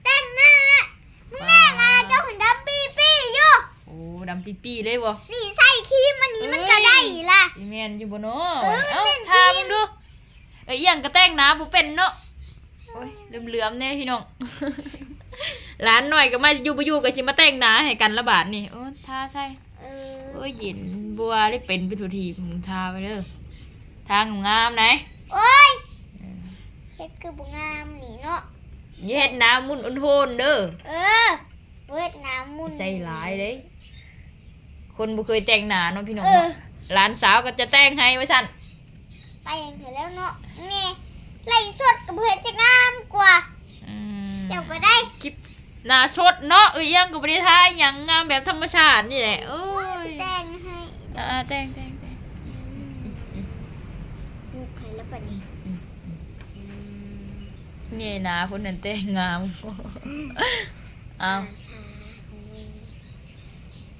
แต่งหน้ามึงแน่นะเจ้าหุ่นดำปีปีอยู่โอ้ดำปีเลยบ่นี่ใส่ครีมอันนี้มันก็ได้ล่ะสิแม่นอยู่บ่เนาะเอ้าทามึงดูอีหยังก็แต่งหน้าบ่เป็นเนาะโอ้ยเหลื่อมๆแน่พี่น้องหลานหน่อยก็มาอยู่บ่อยู่ก็สิมาแต่งหน้าให้กันละบาดนี่โอ้ทาใส่โอ้ยยินบัวได้เป็นไปทุกทีมึงทาไปเด้อทางามๆไหนโอ้ยเฮ็ดคือบ่งามนี่เนาะอย่าเฮ็ดน้ำมุนอุ่นโหนเด้อเฮ็ดน้ำมุนใส่หลายเด้คนบ่เคยแต่งหน้าเนาะพี่น้องเนาะหลานสาวก็จะแต่งให้ว่าซั่นไปอย่างเถอะแล้วเนาะแม่ไล่สดกับเฮ็ดจะงามกว่าเจ้าก็ได้คลิปหน้าสดเนาะยังก็บ่ได้ทาหยังงามแบบธรรมชาตินี่แหละโอ้ยแต่งให้แต่งลูกใครแล้วปะนี่นี่นะคนนั้นแต่งงามเอา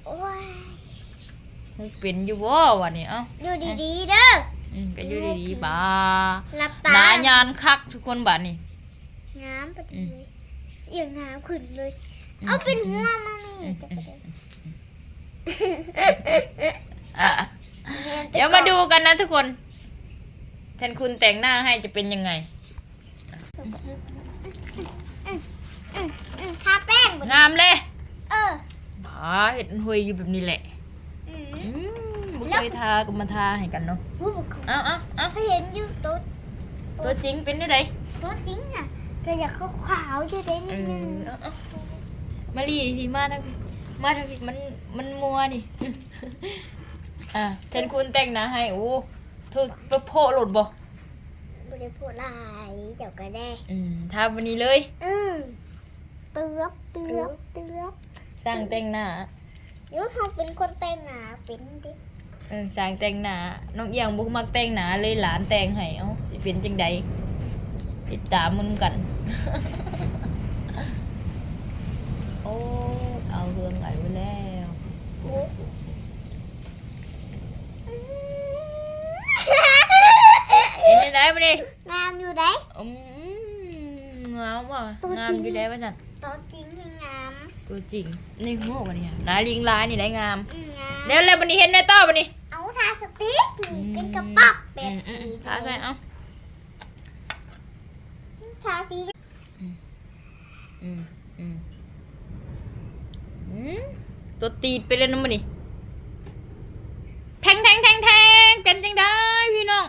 โอ้ยมันเป็นอยู่บ่วะนี่เอ้าอยู่ดีๆเด้อก็อยู่ดีๆบ่าหลับตาหน้ายานคักทุกคนบัดนี้งามปะเลยเสียงงามขึ้นเลยเอาเป็นหัวมานี่จะไปเดี๋ยวมาดูกันนะทุกคนแทนคุณแต่งหน้าให้จะเป็นยังไงทาแป้งงามเลยเห็นหุยอยู่แบบนี้แหละบุเคยทาก็มาทาให้กันเนาะเอาเห็นอยู่ตัวจริงเป็นยังไงตัวจริงอ่ะก็อยากขาวๆอยู่ได้นิดนึงมาลีพี่มาทางพี่มันมัวดิแทนคุณแต่งหน้าให้โอ้เธอไปโพะหลุดบ่ไม่ได้พูดลายเจ้าก็ได้ทาวันนี้เลยเตือบสร้างแต่งหน้าเดี๋ยวเขาเป็นคนแต่งหน้าเป็นดิสร้างแต่งหน้าน้องเอียงบุกมักแต่งหน้าเลยหลานแต่งให้สิเป็นจังใดติดตามมันกันโอ้เอาเรื่องไหลไปแล้วเห็นได้ไหมดิงามอยู่ได้งามว่ะงามอยู่ได้ป่ะจันตัวจริงยังงามตัวจริงในหัววันนี้หน้าลิงลายนี่ได้งามแล้ววันนี้เห็นในต้อวันนี้เอาทาสติ๊กนี่เป็นกระปับแบบนี้ทาใส่เอาทาสีตัวตีดไปเลยนะมันนี่แทงเป็นจังได้พี่น้อง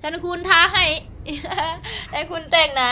ท่านคุณท้าให้ให้คุณแต่งนะ